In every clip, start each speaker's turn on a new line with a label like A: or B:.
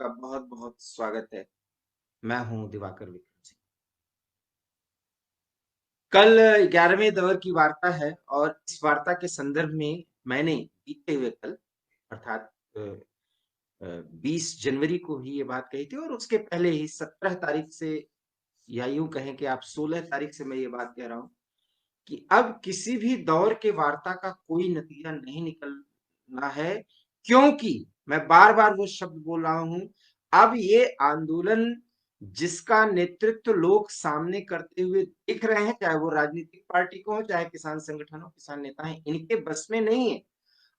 A: आपका बहुत बहुत स्वागत है। मैं हूं दिवाकर विक्रम सिंह। कल 11वें दौर की वार्ता है और इस वार्ता के संदर्भ में मैंने बीते हुए कल अर्थात 20 जनवरी को ही ये बात कही थी और उसके पहले ही 17 तारीख से या यूं कहें कि आप 16 तारीख से मैं ये बात कह रहा हूं कि अब किसी भी दौर के वार्ता का कोई नतीजा नहीं निकलना है, क्योंकि मैं बार बार वो शब्द बोल रहा हूं। अब ये आंदोलन जिसका नेतृत्व लोग सामने करते हुए दिख रहे हैं, चाहे वो राजनीतिक पार्टी को हो, चाहे किसान संगठन हो, किसान नेता हैं, इनके बस में नहीं है।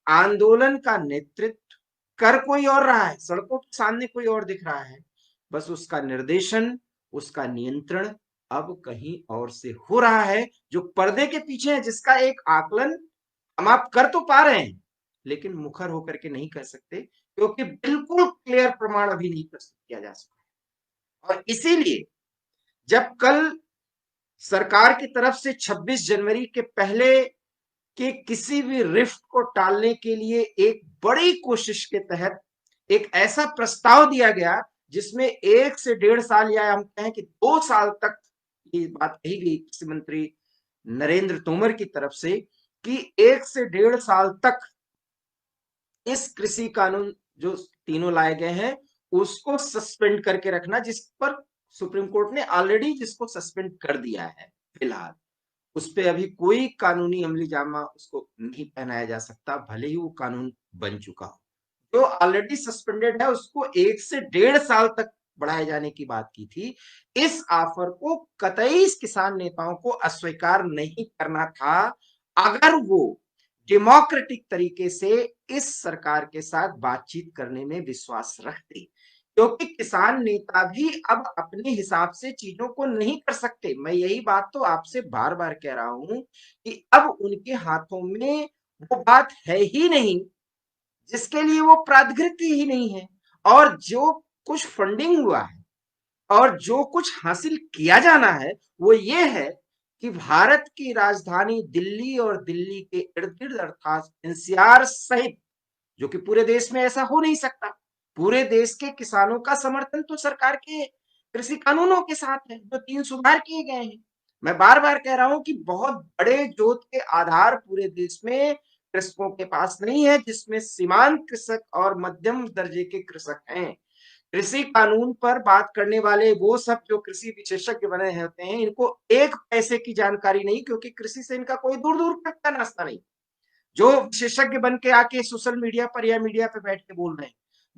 A: आंदोलन का नेतृत्व कर कोई और रहा है, सड़कों के सामने कोई और दिख रहा है, बस उसका निर्देशन, उसका नियंत्रण अब कहीं और से हो रहा है, जो पर्दे के पीछे है, जिसका एक आकलन हम आप कर तो पा रहे हैं, लेकिन मुखर होकर के नहीं कर सकते, क्योंकि बिल्कुल क्लियर प्रमाण अभी नहीं प्रस्तुत किया जा सका। और इसीलिए जब कल सरकार की तरफ से 26 जनवरी के पहले कि किसी भी रिफ्ट को टालने के लिए एक बड़ी कोशिश के तहत एक ऐसा प्रस्ताव दिया गया जिसमें 1 से 1.5 साल या हम कहें कि 2 साल तक ये बात कही गई कृषि मंत्री नरेंद्र तोमर की तरफ से कि 1 से 1.5 साल तक इस कृषि कानून जो तीनों लाए गए हैं उसको सस्पेंड करके रखना, जिस पर सुप्रीम कोर्ट ने ऑलरेडी जिसको सस्पेंड कर दिया है फिलहाल, उस पे अभी कोई कानूनी अमली जामा उसको नहीं पहनाया जा सकता, भले ही वो कानून बन चुका हो। जो ऑलरेडी सस्पेंडेड है उसको 1 से 1.5 साल तक बढ़ाए जाने की बात की थी। इस ऑफर को कतई किसान नेताओं को अस्वीकार नहीं करना था, अगर वो डेमोक्रेटिक तरीके से इस सरकार के साथ बातचीत करने में विश्वास रखते, क्योंकि किसान नेता भी अब अपने हिसाब से चीजों को नहीं कर सकते। मैं यही बात तो आपसे बार बार कह रहा हूं कि अब उनके हाथों में वो बात है ही नहीं जिसके लिए वो प्राधिकृत ही नहीं है। और जो कुछ फंडिंग हुआ है और जो कुछ हासिल किया जाना है वो ये है कि भारत की राजधानी दिल्ली और दिल्ली के इर्द गिर्द अर्थात एनसीआर सहित, जो कि पूरे देश में ऐसा हो नहीं सकता, पूरे देश के किसानों का समर्थन तो सरकार के कृषि कानूनों के साथ है जो 3 सुधार किए गए हैं। मैं बार बार कह रहा हूं कि बहुत बड़े जोत के आधार पूरे देश में कृषकों के पास नहीं है, जिसमें सीमांत कृषक और मध्यम दर्जे के कृषक हैं। कृषि कानून पर बात करने वाले वो सब जो कृषि विशेषज्ञ बने होते हैं, इनको एक पैसे की जानकारी नहीं, क्योंकि कृषि से इनका कोई दूर दूर तक का नाश्ता नहीं। जो विशेषज्ञ बन के आके सोशल मीडिया पर या मीडिया पे बैठ के बोल रहे हैं,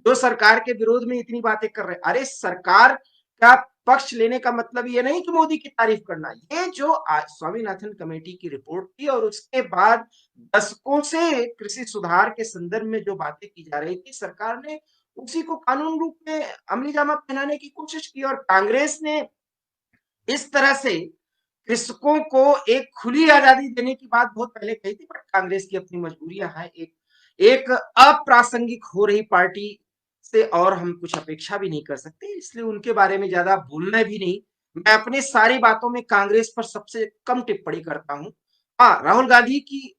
A: जो सरकार के विरोध में इतनी बातें कर रहे हैं, अरे सरकार का पक्ष लेने का मतलब ये नहीं कि मोदी की तारीफ करना। ये जो स्वामीनाथन कमेटी की रिपोर्ट थी और उसके बाद दशकों से कृषि सुधार के संदर्भ में जो बातें की जा रही थी, सरकार ने उसी को कानून रूप में अमली जामा पहनाने की कोशिश की। और कांग्रेस ने इस तरह से कृषकों को एक खुली आजादी देने की बात बहुत पहले कही थी, बट कांग्रेस की अपनी मजबूरियां हैं। एक एक अप्रासंगिक हो रही पार्टी से और हम कुछ अपेक्षा भी नहीं कर सकते, इसलिए उनके बारे में ज्यादा बोलना भी नहीं। मैं अपनी सारी बातों में कांग्रेस पर सबसे कम टिप्पणी करता हूं। हाँ, राहुल गांधी की,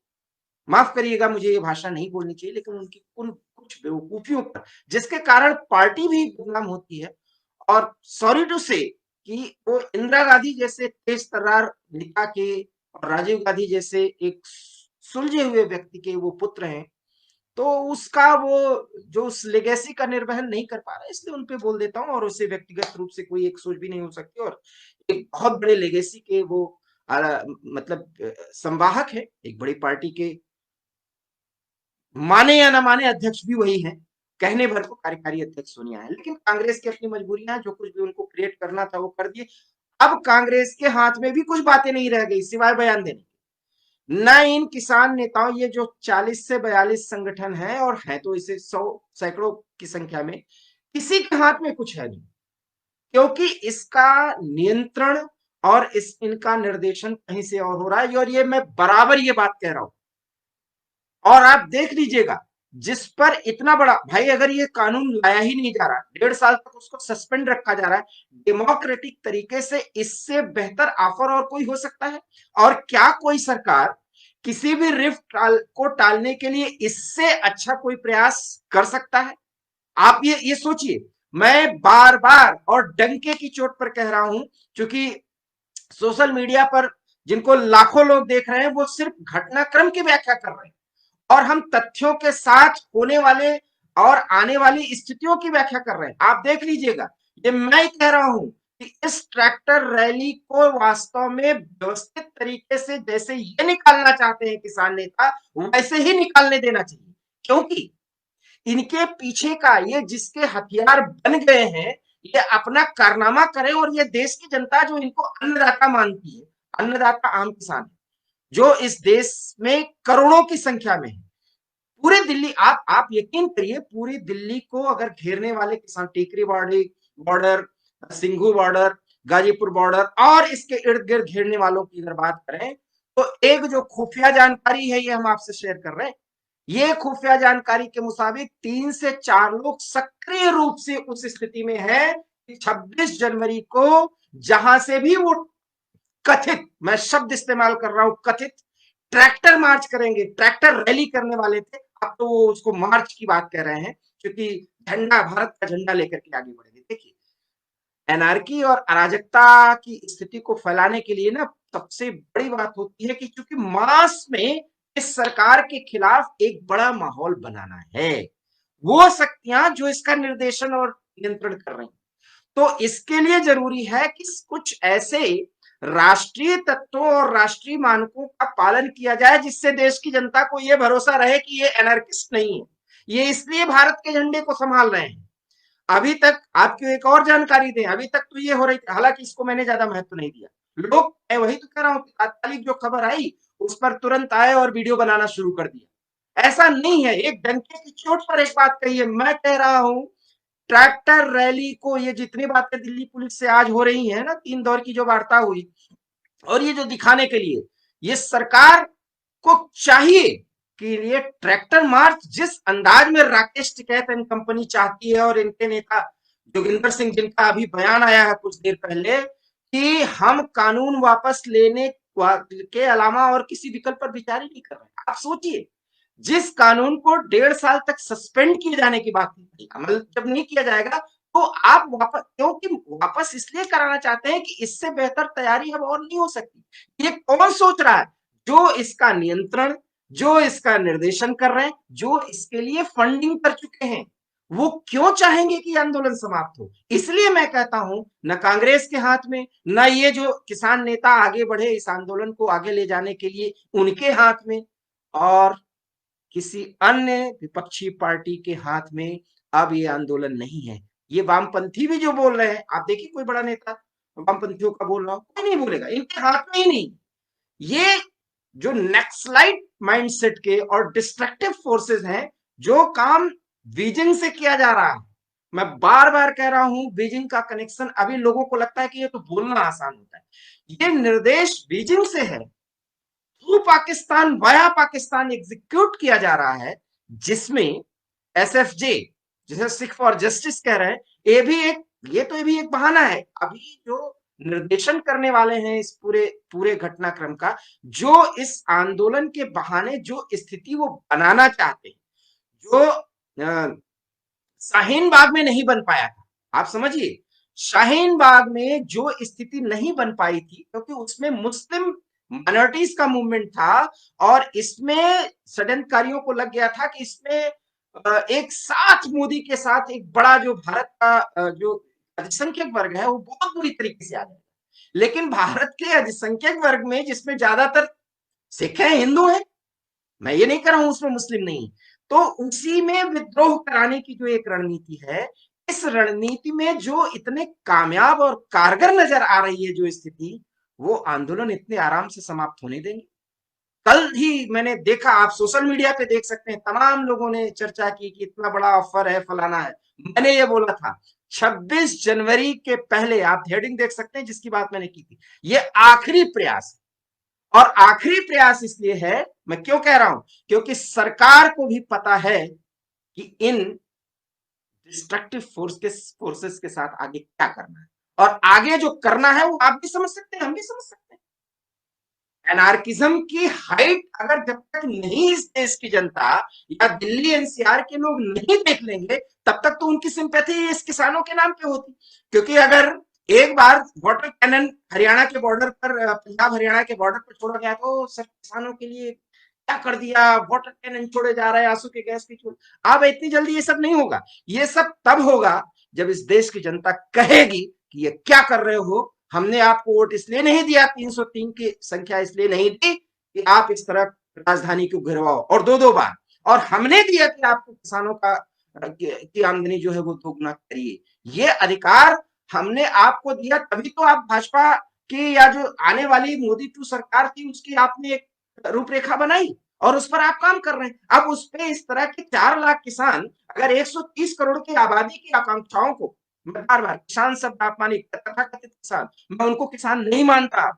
A: माफ करिएगा मुझे ये भाषा नहीं बोलनी चाहिए, लेकिन उनकी उन कुछ बेवकूफियों पर जिसके कारण पार्टी भी बदनाम होती है। और सॉरी टू से कि वो इंदिरा गांधी जैसे तेज तर्रार नेता के और राजीव गांधी जैसे एक सुलझे हुए व्यक्ति के वो पुत्र हैं, तो उसका वो जो उस लेगेसी का निर्वहन नहीं कर पा रहा, इसलिए उन पे बोल देता हूं। और उससे व्यक्तिगत रूप से कोई एक सोच भी नहीं हो सकती। और एक बहुत बड़े लेगेसी के वो मतलब संवाहक है, एक बड़ी पार्टी के, माने या ना माने अध्यक्ष भी वही है, कहने भर को कार्यकारी अध्यक्ष सोनिया है। लेकिन कांग्रेस की अपनी मजबूरियां, जो कुछ भी उनको क्रिएट करना था वो कर दिए। अब कांग्रेस के हाथ में भी कुछ बातें नहीं रह गई सिवाय बयान देने। न इन किसान नेताओं, ये जो 40 से 42 संगठन है और है तो इसे 100 सैकड़ों की संख्या में, किसी के हाथ में कुछ है नहीं, क्योंकि इसका नियंत्रण और इस इनका निर्देशन कहीं से और हो रहा है। और ये मैं बराबर ये बात कह रहा हूं, और आप देख लीजिएगा, जिस पर इतना बड़ा भाई, अगर ये कानून लाया ही नहीं जा रहा, 1.5 साल तक उसको सस्पेंड रखा जा रहा है डेमोक्रेटिक तरीके से, इससे बेहतर ऑफर और कोई हो सकता है? और क्या कोई सरकार किसी भी रिफ्ट को टालने के लिए इससे अच्छा कोई प्रयास कर सकता है? आप ये सोचिए। मैं बार बार और डंके की चोट पर कह रहा हूं, क्योंकि सोशल मीडिया पर जिनको लाखों लोग देख रहे हैं वो सिर्फ घटनाक्रम की व्याख्या कर रहे हैं, और हम तथ्यों के साथ होने वाले और आने वाली स्थितियों की व्याख्या कर रहे हैं। आप देख लीजिएगा, ये मैं कह रहा हूं कि इस ट्रैक्टर रैली को वास्तव में व्यवस्थित तरीके से जैसे ये निकालना चाहते हैं किसान नेता, वैसे ही निकालने देना चाहिए। क्योंकि इनके पीछे का ये जिसके हथियार बन गए हैं, ये अपना कारनामा करे, और ये देश की जनता जो इनको अन्नदाता मानती है, अन्नदाता आम किसान, जो इस देश में करोड़ों की संख्या में है। पूरे दिल्ली, आप यकीन करिए, पूरी दिल्ली को अगर घेरने वाले किसान, Tikri border, Singhu border, Ghazipur border और इसके इर्द गिर्द घेरने वालों की अगर बात करें, तो एक जो खुफिया जानकारी है ये हम आपसे शेयर कर रहे हैं। ये खुफिया जानकारी के मुताबिक 3 से 4 लोग सक्रिय रूप से उस स्थिति में है कि 26 जनवरी को जहां से भी वो कथित, मैं शब्द इस्तेमाल कर रहा हूं, कथित ट्रैक्टर मार्च करेंगे, ट्रैक्टर रैली करने वाले थे, अब तो वो उसको मार्च की बात कह रहे हैं, क्योंकि झंडा, भारत का झंडा लेकर के आगे बढ़ेंगे। देखिए, एनार्की और अराजकता की स्थिति को फैलाने के लिए ना सबसे बड़ी बात होती है कि चूंकि मास में इस सरकार के खिलाफ एक बड़ा माहौल बनाना है, वो शक्तियां जो इसका निर्देशन और नियंत्रण कर रही हैं, तो इसके लिए जरूरी है कि कुछ ऐसे राष्ट्रीय तत्वों और राष्ट्रीय मानकों का पालन किया जाए जिससे देश की जनता को यह भरोसा रहे कि ये एनार्किस्ट नहीं है, ये इसलिए भारत के झंडे को संभाल रहे हैं। अभी तक आपको एक और जानकारी दें, अभी तक तो ये हो रही थी, हालांकि इसको मैंने ज्यादा महत्व नहीं दिया, लोग, मैं वही तो कह रहा हूं कि तात्कालिक जो खबर आई उस पर तुरंत आए और वीडियो बनाना शुरू कर दिया। ऐसा नहीं है, एक डंके की चोट पर एक बात कही है, मैं कह रहा हूं ट्रैक्टर रैली को, ये जितनी बातें दिल्ली पुलिस से आज हो रही है ना, 3 दौर की जो वार्ता हुई, और ये जो दिखाने के लिए, ये सरकार को चाहिए कि ये ट्रैक्टर मार्च जिस अंदाज में राकेश टिकैत एंड कंपनी चाहती है, और इनके नेता जोगिंदर सिंह, जिनका अभी बयान आया है कुछ देर पहले कि हम कानून वापस लेने के अलावा और किसी विकल्प पर विचार ही नहीं कर रहे। आप सोचिए, जिस कानून को 1.5 साल तक सस्पेंड किए जाने की बात थी, अमल जब नहीं किया जाएगा, तो आप वापस, क्योंकि वापस इसलिए कराना चाहते हैं कि इससे बेहतर तैयारी अब और नहीं हो सकती। ये कौन सोच रहा है? जो इसका नियंत्रण, जो इसका निर्देशन कर रहे हैं, जो इसके लिए फंडिंग कर चुके हैं, वो क्यों चाहेंगे कि आंदोलन समाप्त हो? इसलिए मैं कहता हूं, न कांग्रेस के हाथ में, न ये जो किसान नेता आगे बढ़े इस आंदोलन को आगे ले जाने के लिए उनके हाथ में, और किसी अन्य विपक्षी पार्टी के हाथ में अब ये आंदोलन नहीं है। ये वामपंथी भी जो बोल रहे हैं, आप देखिए, कोई बड़ा नेता वामपंथियों का बोल रहा हो, कोई नहीं बोलेगा, इनके हाथ में ही नहीं। ये जो नेक्सलाइट माइंडसेट के और डिस्ट्रक्टिव फोर्सेस हैं, जो काम बीजिंग से किया जा रहा है, मैं बार बार कह रहा हूं, बीजिंग का कनेक्शन, अभी लोगों को लगता है कि ये तो बोलना आसान होता है, ये निर्देश बीजिंग से है, through Pakistan, via Pakistan execute किया जा रहा है, जिसमें एसएफजे, जिसे सिख फॉर जस्टिस कह रहे हैं, ये भी एक बहाना है। अभी जो निर्देशन करने वाले हैं इस पूरे पूरे घटनाक्रम का, जो इस आंदोलन के बहाने जो स्थिति वो बनाना चाहते हैं, जो शाहीन बाग में नहीं बन पाया था, आप समझिए, शाहीन बाग में जो स्थिति नहीं बन पाई थी क्योंकि उसमें मुस्लिम माइनॉरिटीज का मूवमेंट था, और इसमें षड्यंत्रकारियों को लग गया था कि इसमें एक साथ मोदी के साथ एक बड़ा जो भारत का जो अल्पसंख्यक वर्ग है वो बहुत बुरी तरीके से आ जाएगा। लेकिन भारत के अल्पसंख्यक वर्ग में, जिसमें ज्यादातर सिख है, हिंदू है, मैं ये नहीं कर रहा हूं उसमें मुस्लिम नहीं, तो उसी में विद्रोह कराने की जो एक रणनीति है, इस रणनीति में जो इतने कामयाब और कारगर नजर आ रही है जो स्थिति, वो आंदोलन इतने आराम से समाप्त होने देंगे? कल ही मैंने देखा, आप सोशल मीडिया पे देख सकते हैं, तमाम लोगों ने चर्चा की कि इतना बड़ा ऑफर है, फलाना है। मैंने ये बोला था 26 जनवरी के पहले, आप हेडिंग देख सकते हैं जिसकी बात मैंने की थी, ये आखिरी प्रयास है। और आखिरी प्रयास इसलिए है, मैं क्यों कह रहा हूं, क्योंकि सरकार को भी पता है कि इन डिस्ट्रक्टिव फोर्सेस के साथ आगे क्या करना है, और आगे जो करना है वो आप भी समझ सकते हैं, हम भी समझ सकते हैं। एनार्किज्म की हाइट अगर जब तक नहीं इस देश की जनता या दिल्ली एनसीआर के लोग नहीं देख लेंगे, तब तक तो उनकी सिंपैथी इस किसानों के नाम पे होती। क्योंकि अगर एक बार वाटर कैनन हरियाणा के बॉर्डर पर, पंजाब हरियाणा के बॉर्डर पर छोड़ा गया, तो सर किसानों के लिए क्या कर दिया, वाटर कैनन छोड़े जा रहे हैं, आंसू के गैस की छोड़। अब इतनी जल्दी ये सब नहीं होगा। ये सब तब होगा जब इस देश की जनता कहेगी कि ये क्या कर रहे हो, हमने आपको वोट इसलिए नहीं दिया, 303 की संख्या इसलिए नहीं दी कि आप इस तरह राजधानी को गिरवाओ और दो दो बार, और हमने दिया कि आपको किसानों का की आमदनी जो है वो दोगुना करिए। ये अधिकार हमने आपको दिया, तभी तो आप भाजपा की या जो आने वाली मोदी टू सरकार थी उसकी आपने एक रूपरेखा बनाई और उस पर आप काम कर रहे हैं। अब उस पर इस तरह के 4 लाख किसान अगर 130 करोड़ की आबादी की आकांक्षाओं को, मैं बार बार किसान शब्द आप मानिए, तथाकथित किसान, मैं उनको किसान नहीं मानता।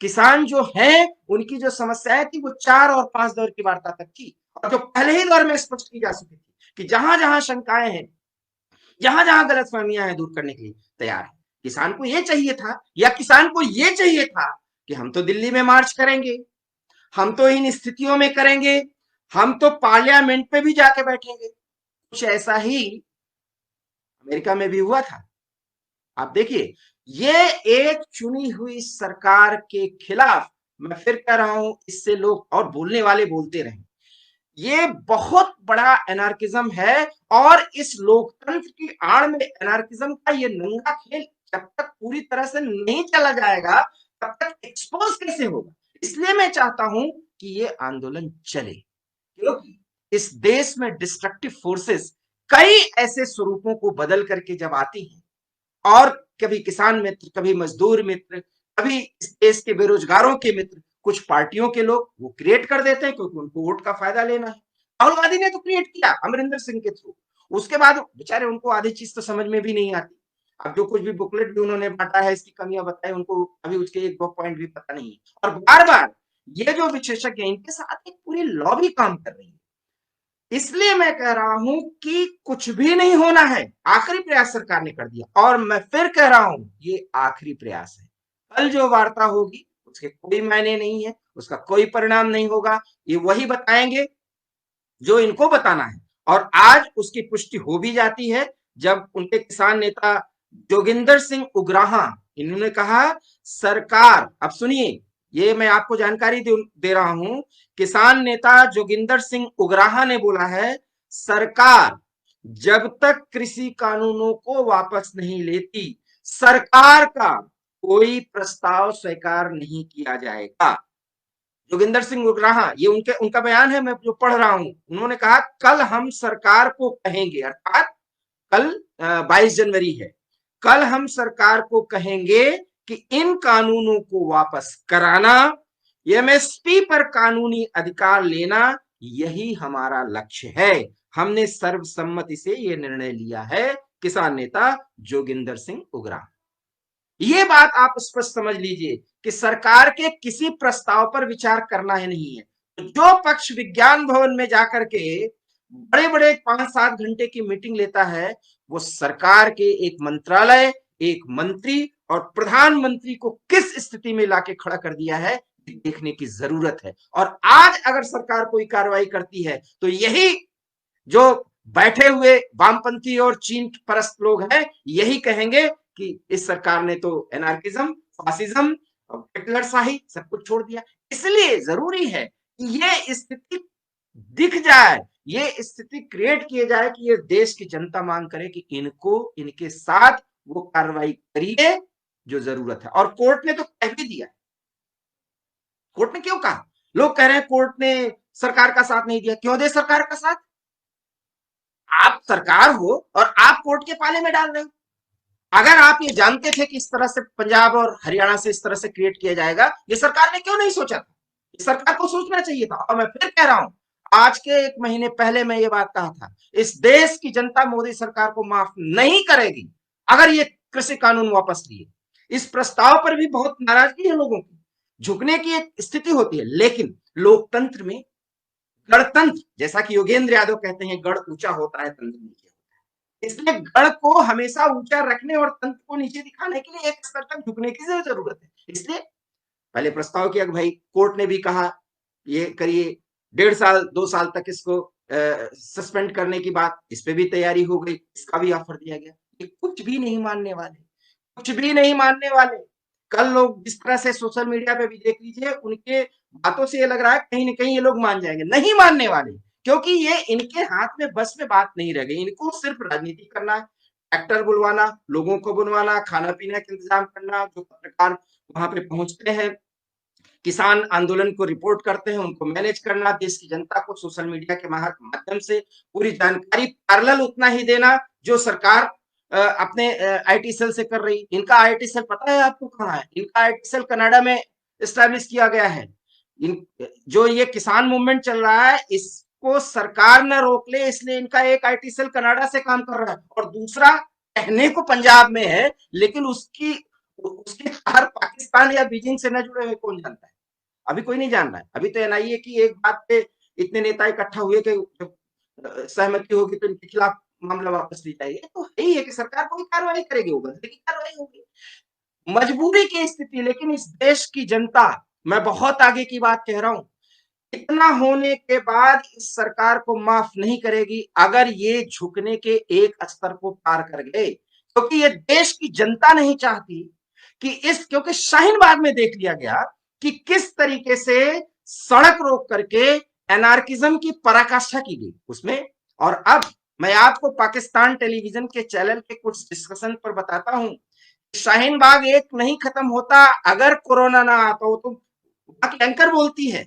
A: किसान जो है उनकी जो समस्याएं थी वो 4 और 5 दौर की वार्ता तक थी, और जो पहले ही दौर में स्पष्ट की जा चुकी थी कि जहां जहां शंकाएं हैं, जहां जहां गलतफहमियां हैं, दूर करने के लिए तैयार है। किसान को ये चाहिए था, या किसान को ये चाहिए था कि हम तो दिल्ली में मार्च करेंगे, हम तो इन स्थितियों में करेंगे, हम तो पार्लियामेंट पे भी जाके बैठेंगे। कुछ ऐसा ही अमेरिका में भी हुआ था। आप देखिए, ये एक चुनी हुई सरकार के खिलाफ, मैं फिर कह रहा हूं, इससे लोग और बोलने वाले बोलते रहे, ये बहुत बड़ा एनार्किज्म है। और इस लोकतंत्र की आड़ में एनार्किज्म का ये नंगा खेल जब तक पूरी तरह से नहीं चला जाएगा, तब तक एक्सपोज कैसे होगा। इसलिए मैं चाहता हूं कि ये आंदोलन चले, क्योंकि इस देश में डिस्ट्रक्टिव फोर्सेस कई ऐसे स्वरूपों को बदल करके जब आती हैं, और कभी किसान मित्र, कभी मजदूर मित्र, कभी इस देश के बेरोजगारों के मित्र, कुछ पार्टियों के लोग वो क्रिएट कर देते हैं क्योंकि उनको वोट का फायदा लेना है। राहुल गांधी ने तो क्रिएट किया अमरिंदर सिंह के थ्रू, उसके बाद बेचारे उनको आधी चीज तो समझ में भी नहीं आती। अब जो कुछ भी बुकलेट भी उन्होंने बांटा है, इसकी कमियां बताई, उनको अभी उसके एक दो पॉइंट भी पता नहीं है। और बार बार ये जो विशेषज्ञ इनके साथ एक पूरी लॉबी काम कर रही है। इसलिए मैं कह रहा हूं कि कुछ भी नहीं होना है, आखिरी प्रयास सरकार ने कर दिया, और मैं फिर कह रहा हूं ये आखिरी प्रयास है। कल जो वार्ता होगी उसके कोई मायने नहीं है, उसका कोई परिणाम नहीं होगा। ये वही बताएंगे जो इनको बताना है, और आज उसकी पुष्टि हो भी जाती है जब उनके किसान नेता जोगिंदर सिंह उग्राहा, इन्होंने कहा सरकार, अब सुनिए, ये मैं आपको जानकारी दे रहा हूं, किसान नेता जोगिंदर सिंह उग्राहा ने बोला है सरकार जब तक कृषि कानूनों को वापस नहीं लेती, सरकार का कोई प्रस्ताव स्वीकार नहीं किया जाएगा। जोगिंदर सिंह उग्राहा, ये उनका बयान है, मैं जो पढ़ रहा हूं। उन्होंने कहा कल हम सरकार को कहेंगे, अर्थात कल 22 जनवरी है, कल हम सरकार को कहेंगे कि इन कानूनों को वापस कराना, एमएसपी पर कानूनी अधिकार लेना, यही हमारा लक्ष्य है। हमने सर्वसम्मति से यह निर्णय लिया है। किसान नेता जोगिंदर सिंह उग्राहा। ये बात आप स्पष्ट समझ लीजिए कि सरकार के किसी प्रस्ताव पर विचार करना ही नहीं है। तो जो पक्ष विज्ञान भवन में जाकर के बड़े बड़े 5-7 घंटे की मीटिंग लेता है, वो सरकार के एक मंत्रालय, एक मंत्री और प्रधानमंत्री को किस स्थिति में लाके खड़ा कर दिया है, देखने की जरूरत है। और आज अगर सरकार कोई कार्रवाई करती है तो यही जो बैठे हुए वामपंथी और चीन परस्त लोग हैं, यही कहेंगे कि इस सरकार ने तो एनार्किज्म, फासिज्म और हिटलरशाही सब कुछ छोड़ दिया। इसलिए जरूरी है कि ये स्थिति दिख जाए, ये स्थिति क्रिएट किए जाए कि ये देश की जनता मांग करे कि इनको, इनके साथ वो कार्रवाई करिए जो जरूरत है। और कोर्ट ने तो कह भी दिया। कोर्ट ने क्यों कहा? लोग कह रहे हैं कोर्ट ने सरकार का साथ नहीं दिया। क्यों दे सरकार का साथ? आप सरकार हो और आप कोर्ट के पाले में डाल रहे हो। अगर आप ये जानते थे कि इस तरह से पंजाब और हरियाणा से इस तरह से क्रिएट किया जाएगा, ये सरकार ने क्यों नहीं सोचा था? सरकार को सोचना चाहिए था। और मैं फिर कह रहा हूं, आज के 1 महीने पहले मैं ये बात कहा था, इस देश की जनता मोदी सरकार को माफ नहीं करेगी अगर ये कृषि कानून वापस लिए। इस प्रस्ताव पर भी बहुत नाराजगी है लोगों की, झुकने की एक स्थिति होती है, लेकिन लोकतंत्र में गणतंत्र, जैसा कि योगेंद्र यादव कहते हैं, गढ़ ऊंचा होता है तंत्र नीचे होता है। इसलिए गढ़ को हमेशा ऊंचा रखने और तंत्र को नीचे दिखाने के लिए एक स्तर तक झुकने की जरूरत है। इसलिए पहले प्रस्ताव किया कि भाई कोर्ट ने भी कहा ये करिए, 1.5 साल 2 साल तक इसको सस्पेंड करने की बात, इस पे भी तैयारी हो गई, इसका भी ऑफर दिया गया। ये कुछ भी नहीं मानने वाले, कुछ भी नहीं मानने वाले। कल लोग जिस तरह से सोशल मीडिया पे भी देख लीजिए, उनके बातों से ये लग रहा है कहीं ना कहीं ये लोग मान जाएंगे, नहीं मानने वाले, क्योंकि ये इनके हाथ में बस में बात नहीं रह गई। इनको सिर्फ राजनीति करना है, एक्टर बुलवाना, लोगों को बुलवाना, खाना पीने का इंतजाम करना, जो पत्रकार वहां पे पहुंचते हैं, किसान आंदोलन को रिपोर्ट करते हैं, उनको मैनेज करना, देश की जनता को सोशल मीडिया के माध्यम से पूरी जानकारी पैरेलल उतना ही देना जो सरकार अपने आईटी सेल से कर रही। इनका आईटी सेल पता है आपको कहाँ है? इनका आईटी सेल कनाडा में एस्टैब्लिश किया गया है। जो ये किसान मूवमेंट चल रहा है, इसको सरकार न रोक ले, इसलिए इनका एक आईटी सेल कनाडा से काम कर रहा है, और दूसरा कहने को पंजाब में है, लेकिन उसके तार पाकिस्तान या बीजिंग से न जुड़े हुए कौन जानता है? अभी कोई नहीं जान रहा है। अभी तो एनआईए की एक बात पे इतने नेता इकट्ठा हुए कि सहमति होगी तो इनके खिलाफ मामला वापस ली जाएगी। तो यही है कि सरकार कोई कार्रवाई करेगी, वो बदले की कार्रवाई होगी, मजबूरी की स्थिति। लेकिन इस देश की जनता, मैं बहुत आगे की बात कह रहा हूं, इतना होने के बाद इस सरकार को माफ नहीं करेगी अगर ये झुकने के एक स्तर को पार कर गए, क्योंकि ये देश की जनता नहीं चाहती कि क्योंकि शाहीन बाग में देख लिया गया कि किस तरीके से सड़क रोक करके एनार्किज्म की पराकाष्ठा की गई उसमें। और अब मैं आपको पाकिस्तान टेलीविजन के चैनल के कुछ डिस्कशन पर बताता हूं, शाहीन बाग एक नहीं खत्म होता अगर कोरोना ना आता हो। तो वहां की एंकर बोलती है,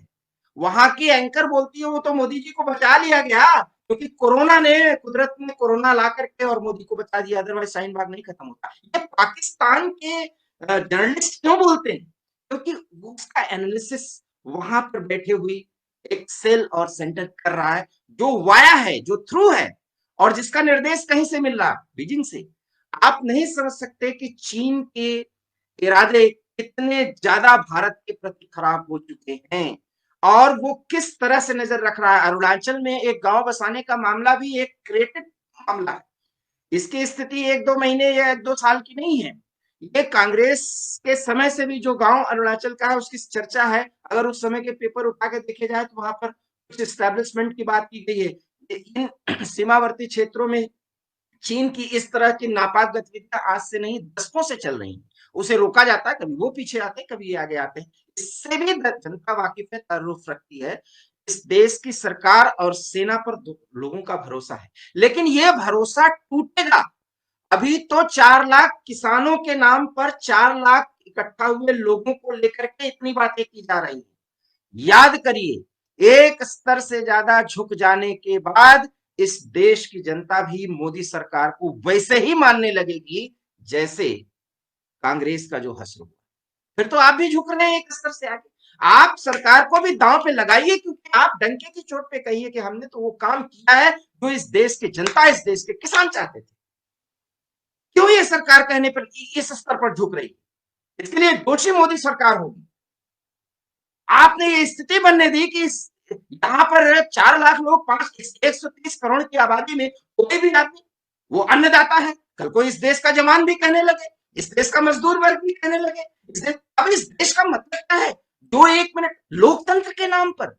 A: वो तो मोदी जी को बचा लिया गया, क्योंकि कोरोना ने, कुदरत ने कोरोना ला करके और मोदी को बचा दिया, अदरवाइज शाहीन बाग नहीं खत्म होता। ये पाकिस्तान के जर्नलिस्ट क्यों बोलते हैं? क्योंकि उसका एनालिसिस वहां पर बैठे हुई एक सेल और सेंटर कर रहा है, जो वाया है, जो थ्रू है, और जिसका निर्देश कहीं से मिल रहा है, बीजिंग से। आप नहीं समझ सकते कि चीन के इरादे कितने ज्यादा भारत के प्रति खराब हो चुके हैं, और वो किस तरह से नजर रख रहा है। अरुणाचल में एक गांव बसाने का मामला भी एक क्रिएटेड मामला है। इसकी स्थिति 1-2 महीने या 1-2 साल की नहीं है। ये कांग्रेस के समय से भी जो गांव अरुणाचल का है उसकी चर्चा है। अगर उस समय के पेपर उठा के देखे जाए तो वहां पर कुछ एस्टैब्लिशमेंट की बात की गई है। इन सीमावर्ती क्षेत्रों में चीन की इस तरह की नापाक गतिविधियां आज से नहीं, दशकों से चल रही हैं। उसे रोका जाता है, कभी वो पीछे आते हैं, कभी ये आगे आते हैं। इससे भी जनता वाकिफ है, तारुफ रखती है। इस देश की सरकार और सेना पर लोगों का भरोसा है, लेकिन यह भरोसा टूटेगा। अभी तो 4 लाख किसानों के नाम पर 4 लाख इकट्ठा हुए लोगों को लेकर के इतनी बातें की जा रही है। याद करिए, एक स्तर से ज्यादा झुक जाने के बाद इस देश की जनता भी मोदी सरकार को वैसे ही मानने लगेगी जैसे कांग्रेस का जो हश्र हुआ। फिर तो आप भी झुक रहे हैं एक स्तर से आगे। आप सरकार को भी दांव पे लगाइए, क्योंकि आप डंके की चोट पे कहिए कि हमने तो वो काम किया है जो इस देश की जनता, इस देश के किसान चाहते थे। क्यों ये सरकार कहने पर इस स्तर पर झुक रही? इसके लिए दोषी मोदी सरकार होगी। आपने ये स्थिति बनने दी कि यहां पर 4 लाख लोग, 130 करोड़ की आबादी में कोई भी आदमी वो अन्नदाता है। कल को इस देश का जवान भी कहने लगे, इस देश का मजदूर वर्ग भी कहने लगे। अब इस देश का मतलब क्या है? 2-1 मिनट लोकतंत्र के नाम पर,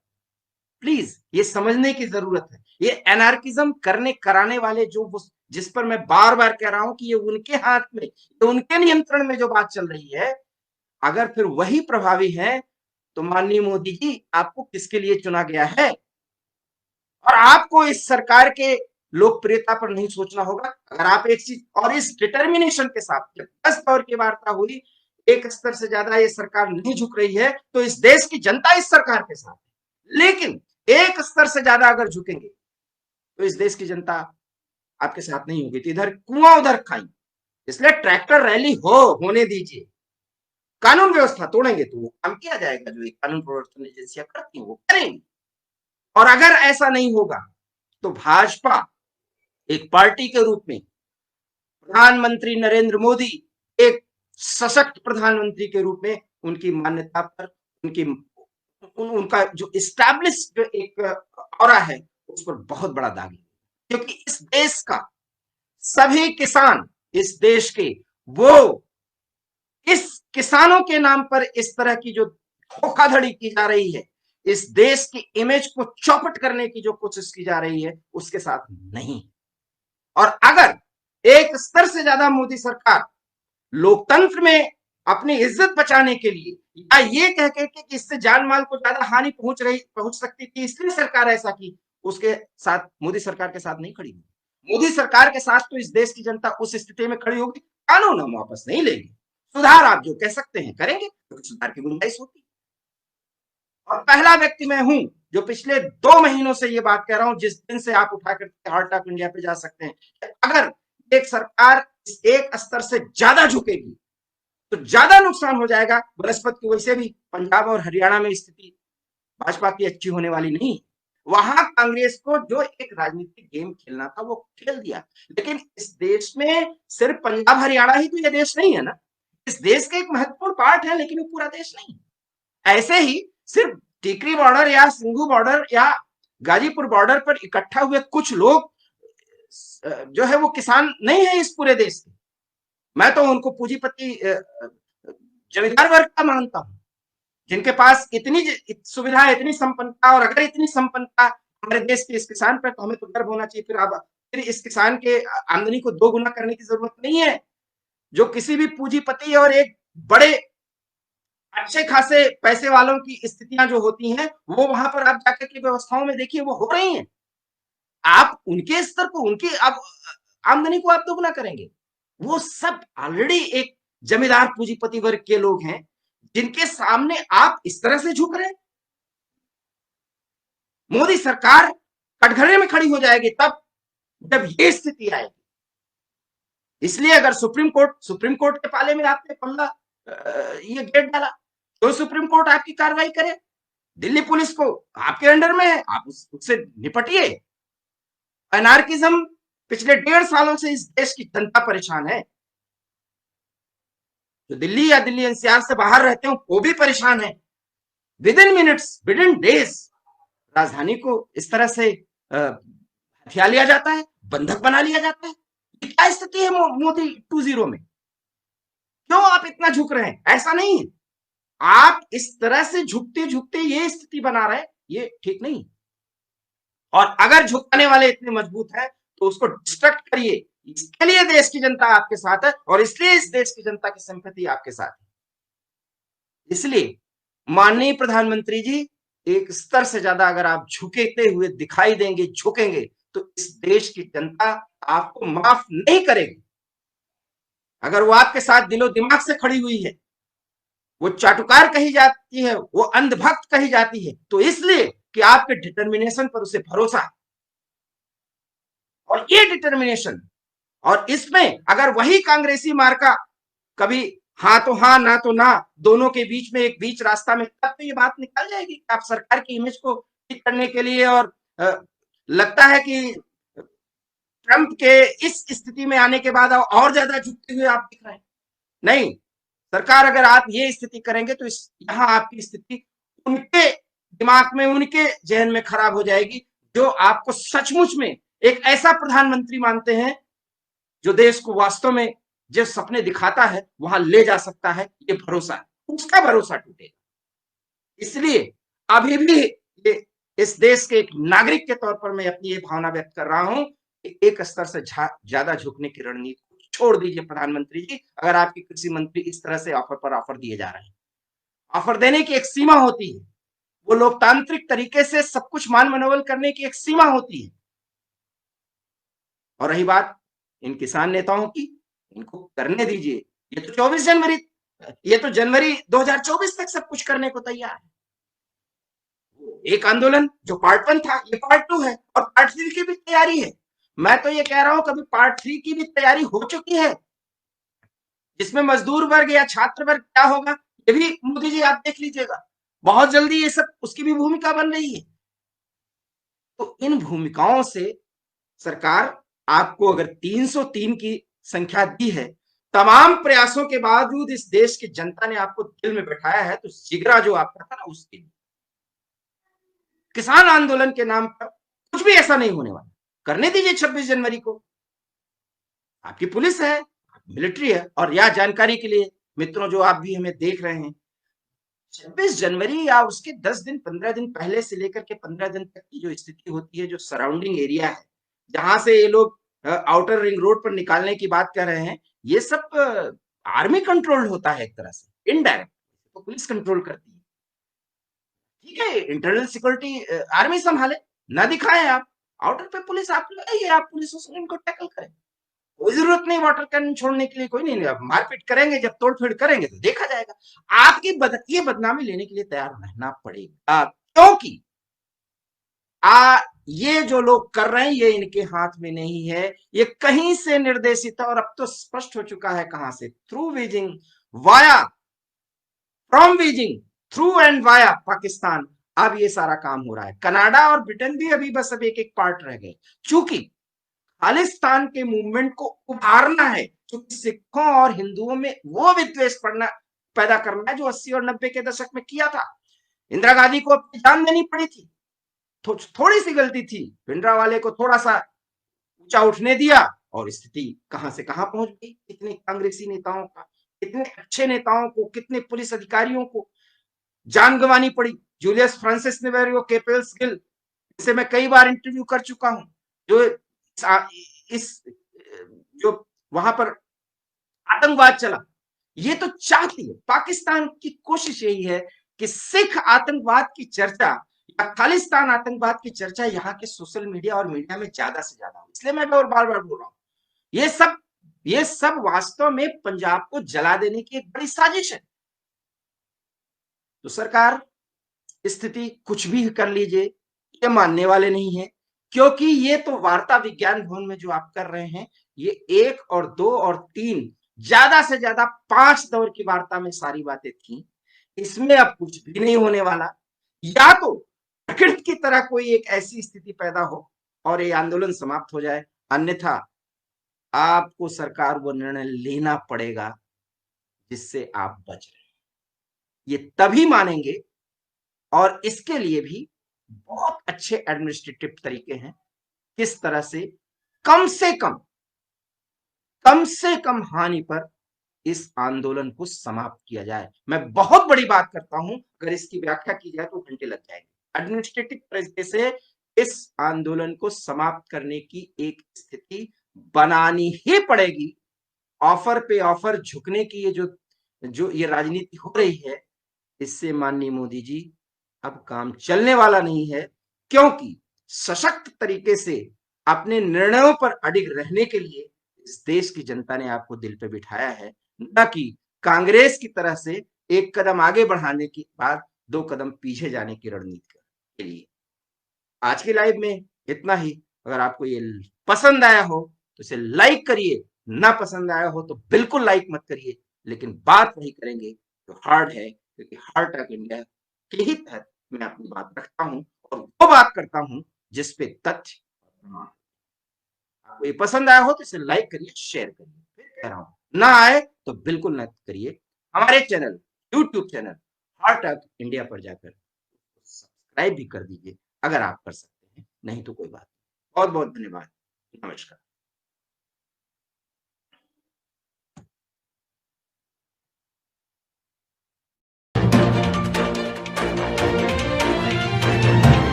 A: प्लीज ये समझने की जरूरत है। ये एनार्किज्म करने कराने वाले जो, जिस पर मैं बार बार कह रहा हूं कि ये उनके हाथ में, ये उनके नियंत्रण में जो बात चल रही है, अगर फिर वही प्रभावी है तो माननीय मोदी जी, आपको किसके लिए चुना गया है? और आपको इस सरकार के लोकप्रियता पर नहीं सोचना होगा। अगर आप एक चीज, और इस डिटर्मिनेशन के साथ जब 10 दौर की वार्ता हुई, एक स्तर से ज्यादा ये सरकार नहीं झुक रही है, तो इस देश की जनता इस सरकार के साथ है। लेकिन एक स्तर से ज्यादा अगर झुकेंगे तो इस देश की जनता आपके साथ नहीं होगी। तो इधर कुआं उधर खाई। इसलिए ट्रैक्टर रैली होने दीजिए। कानून व्यवस्था तोड़ेंगे तो वो काम किया जाएगा जो कानून प्रवर्तन एजेंसियां करती हैं, वो करेंगे। और अगर ऐसा नहीं होगा तो भाजपा एक पार्टी के रूप में, प्रधानमंत्री नरेंद्र मोदी एक सशक्त प्रधानमंत्री के रूप में उनकी मान्यता पर, उनका जो इस्टेब्लिश जो एक ऑरा है उस पर बहुत बड़ा दाग है। क्योंकि इस देश का सभी किसान, इस देश के, वो इस किसानों के नाम पर इस तरह की जो धोखाधड़ी की जा रही है, इस देश की इमेज को चौपट करने की जो कोशिश की जा रही है, उसके साथ नहीं। और अगर एक स्तर से ज्यादा मोदी सरकार लोकतंत्र में अपनी इज्जत बचाने के लिए, या ये कह के कि इससे जान माल को ज्यादा हानि पहुंच सकती थी इसलिए सरकार ऐसा की, उसके साथ मोदी सरकार के साथ नहीं खड़ी हुई। मोदी सरकार के साथ तो इस देश की जनता उस स्थिति में खड़ी होगी, कानून हम वापस नहीं लेंगे, सुधार आप जो कह सकते हैं करेंगे, तो सुधार की गुंजाइश होती। और पहला व्यक्ति मैं हूं जो पिछले 2 महीनों से ये बात कह रहा हूं, जिस दिन से आप उठाकर हार्ट ऑफ इंडिया पे जा सकते हैं, अगर एक सरकार एक स्तर से ज्यादा झुकेगी तो ज्यादा नुकसान हो जाएगा। बनस्पत की वजह से भी पंजाब और हरियाणा में स्थिति भाजपा की अच्छी होने वाली नहीं। वहां कांग्रेस को जो एक राजनीतिक गेम खेलना था वो खेल दिया, लेकिन इस देश में सिर्फ पंजाब हरियाणा ही तो ये देश नहीं है ना, इस देश का एक महत्वपूर्ण पार्ट है, लेकिन वो पूरा देश नहीं। ऐसे ही सिर्फ टीकरी बॉर्डर या सिंघू बॉर्डर या गाजीपुर बॉर्डर पर इकट्ठा हुए कुछ लोग जो है वो किसान नहीं है इस पूरे देश के। मैं तो उनको पूंजीपति जमींदार वर्ग का मानता हूं, जिनके पास इतनी सुविधा, इतनी संपन्नता, और अगर इतनी संपन्नता हमारे देश के इस किसान पर, तो हमें तो गर्व होना चाहिए। फिर इस किसान के आमदनी को 2 गुना करने की जरूरत नहीं है। जो किसी भी पूंजीपति और एक बड़े अच्छे खासे पैसे वालों की स्थितियां जो होती हैं, वो वहां पर आप जाकर के व्यवस्थाओं में देखिए वो हो रही हैं। आप उनके स्तर को, उनकी आप आमदनी को आप 2 गुना करेंगे। वो सब ऑलरेडी एक जमींदार पूंजीपति वर्ग के लोग हैं, जिनके सामने आप इस तरह से झुक रहे हैं। मोदी सरकार कटघरे में खड़ी हो जाएगी तब जब ये स्थिति आएगी। इसलिए अगर सुप्रीम कोर्ट के पाले में आपने पल्ला ये गेट डाला, तो सुप्रीम कोर्ट आपकी कार्रवाई करे। दिल्ली पुलिस को आपके अंडर में है, आप उससे निपटिए। एनार्किज्म पिछले 1.5 सालों से इस देश की जनता परेशान है। जो दिल्ली या दिल्ली एनसीआर से बाहर रहते हो वो भी परेशान है। With in minutes, with in days राजधानी को इस तरह से हथिया लिया जाता है, बंधक बना लिया जाता है। क्या स्थिति है मोदी 2.0 में? क्यों आप इतना झुक रहे हैं? ऐसा नहीं है, आप इस तरह से झुकते झुकते ये स्थिति बना रहे हैं, ये ठीक नहीं। और अगर झुकाने वाले इतने मजबूत हैं तो उसको डिस्ट्रक्ट करिए। इसके लिए देश की जनता आपके साथ है, और इसलिए इस देश की जनता की सिंपैथी आपके साथ है। इसलिए माननीय प्रधानमंत्री जी, एक स्तर से ज्यादा अगर आप झुकेते हुए दिखाई देंगे, झुकेंगे, तो इस देश की जनता आपको माफ नहीं करेगी। अगर वो आपके साथ दिलो दिमाग से खड़ी हुई है, वो चाटुकार कही जाती है, वो अंधभक्त कही जाती है, तो इसलिए कि आपके डिटर्मिनेशन पर उसे भरोसा है। और ये डिटर्मिनेशन, और इसमें अगर वही कांग्रेसी मार्का कभी हाँ तो हाँ ना तो ना, दोनों के बीच में एक बीच रास्ता में, तब तो ये बात निकल जाएगी कि आप सरकार की इमेज को ठीक करने के लिए, और लगता है कि ट्रंप के इस स्थिति में आने के बाद और ज्यादा झुकते हुए आप दिख रहे हैं। नहीं, सरकार अगर आप ये स्थिति करेंगे तो यहाँ आपकी स्थिति उनके दिमाग में, उनके जहन में खराब हो जाएगी, जो आपको सचमुच में एक ऐसा प्रधानमंत्री मानते हैं जो देश को वास्तव में जो सपने दिखाता है वहां ले जा सकता है। ये भरोसा है, उसका भरोसा टूटेगा। इसलिए अभी भी ये इस देश के एक नागरिक के तौर पर मैं अपनी ये भावना व्यक्त कर रहा हूं कि एक स्तर से ज्यादा झुकने की रणनीति छोड़ दीजिए प्रधानमंत्री जी। अगर आपके कृषि मंत्री इस तरह से ऑफर पर ऑफर दिए जा रहे हैं, ऑफर देने की एक सीमा होती है, वो लोकतांत्रिक तरीके से सब कुछ मान मनोबल करने की एक सीमा होती है। और रही बात इन किसान नेताओं की, इनको करने दीजिए। ये तो 24 जनवरी, ये तो जनवरी 2024 तक सब कुछ करने को तैयार है। एक आंदोलन जो पार्ट 1 था, ये पार्ट 2 है, और पार्ट 3 की भी तैयारी है। मैं तो ये कह रहा हूं कभी पार्ट 3 की भी तैयारी हो चुकी है, जिसमें मजदूर वर्ग या छात्र वर्ग क्या होगा ये भी मोदी जी आप देख लीजिएगा। बहुत जल्दी ये सब उसकी भी भूमिका बन रही है। तो इन भूमिकाओं से सरकार आपको अगर 303 की संख्या दी है, तमाम प्रयासों के बावजूद इस देश की जनता ने आपको दिल में बैठाया है, तो जिगरा जो आपका था ना, उसके किसान आंदोलन के नाम पर कुछ भी ऐसा नहीं होने वाला। करने दीजिए 26 जनवरी को। आपकी पुलिस है, मिलिट्री है, और यह जानकारी के लिए मित्रों जो आप भी हमें देख रहे हैं, 26 जनवरी या उसके 10 दिन 15 दिन पहले से लेकर के 15 दिन तक की जो स्थिति होती है, जो सराउंडिंग एरिया है, जहां से ये लोग आउटर रिंग रोड पर निकालने की बात कर रहे हैं, ये सब आर्मी कंट्रोल होता है एक तरह से, इनडायरेक्ट तो पुलिस कंट्रोल करती है। ठीक है, इंटरनल सिक्योरिटी आर्मी संभाले, ना दिखाएं आप, आउटर पे पुलिस आप लगाइए, आप पुलिस इनको टैकल करें। कोई जरूरत नहीं वाटर कैनन छोड़ने के लिए, कोई नहीं, आप मारपीट करेंगे, जब तोड़फोड़ करेंगे तो देखा जाएगा। आपकी ये बदनामी लेने के लिए तैयार रहना पड़ेगा, क्योंकि ये जो लोग कर रहे हैं ये इनके हाथ में नहीं है, ये कहीं से निर्देशित है, और अब तो स्पष्ट हो चुका है कहां से, through Beijing, via, from Beijing, through and via Pakistan. अब ये सारा काम हो रहा है। कनाडा और ब्रिटेन भी अभी बस अब एक एक पार्ट रह गए, चूंकि खालिस्तान के मूवमेंट को उभारना है, क्योंकि सिखों और हिंदुओं में वो विद्वेष पैदा करना है जो 80 और 90 के दशक में किया था। इंदिरा गांधी को अपनी जान देनी पड़ी थी, थोड़ी सी गलती थी, भिंडरावाले को थोड़ा सा ऊंचा उठने दिया और स्थिति कहां से कहां पहुंच गई। कितने कांग्रेसी नेताओं का, कितने अच्छे नेताओं को, कितने पुलिस अधिकारियों को जान गंवानी पड़ी। जूलियस फ्रांसिस नेवेरियो, केपेल्स गिल, जिसे मैं कई बार इंटरव्यू कर चुका हूं, जो इस जो वहां पर आतंकवाद चला, ये तो चाहती है, पाकिस्तान की कोशिश यही है कि सिख आतंकवाद की चर्चा या खालिस्तान आतंकवाद की चर्चा यहाँ के सोशल मीडिया और मीडिया में ज्यादा से ज्यादा हो। इसलिए मैं और बार बार बोल रहा हूँ, ये सब वास्तव में पंजाब को जला देने की एक बड़ी साजिश है। तो सरकार, स्थिति कुछ भी कर लीजिए, ये मानने वाले नहीं है, क्योंकि ये तो वार्ता विज्ञान भवन में जो आप कर रहे हैं, ये 1 और 2 और 3, ज्यादा से ज्यादा 5 दौर की वार्ता में सारी बातें थी। इसमें अब कुछ भी नहीं होने वाला। या तो प्रकृति की तरह कोई एक ऐसी स्थिति पैदा हो और ये आंदोलन समाप्त हो जाए, अन्यथा आपको सरकार वो निर्णय लेना पड़ेगा जिससे आप बच रहे हैं। ये तभी मानेंगे, और इसके लिए भी बहुत अच्छे एडमिनिस्ट्रेटिव तरीके हैं, किस तरह से कम से कम हानि पर इस आंदोलन को समाप्त किया जाए। मैं बहुत बड़ी बात करता हूं, अगर इसकी व्याख्या की जाए तो घंटे लग जाएंगे। एडमिनिस्ट्रेटिव तरीके से इस आंदोलन को समाप्त करने की एक स्थिति बनानी ही पड़ेगी। ऑफर पे ऑफर झुकने की जो ये राजनीति हो रही है, इससे माननीय मोदी जी अब काम चलने वाला नहीं है, क्योंकि सशक्त तरीके से अपने निर्णयों पर अडिग रहने के लिए इस देश की जनता ने आपको दिल पे बिठाया है, न कि कांग्रेस की तरह से एक कदम आगे बढ़ाने के बाद 2 कदम पीछे जाने की रणनीति के लिए। आज की लाइव में इतना ही। अगर आपको ये पसंद आया हो तो इसे लाइक करिए, ना पसंद आया हो तो बिल्कुल लाइक मत करिए, लेकिन बात वही करेंगे जो हार्ड है, क्योंकि हार्ट ऑफ इंडिया के ही तहत मैं अपनी बात रखता हूं और वो बात करता हूं जिस पे तथ्य, आपको ये पसंद आया हो तो इसे लाइक करिए, शेयर करिए। फिर कह रहा हूं, ना आए तो बिल्कुल ना करिए। हमारे channel, YouTube channel heart of India पर जाकर सब्सक्राइब भी कर दीजिए, अगर आप कर सकते हैं, नहीं तो कोई बात नहीं। बहुत बहुत धन्यवाद, नमस्कार।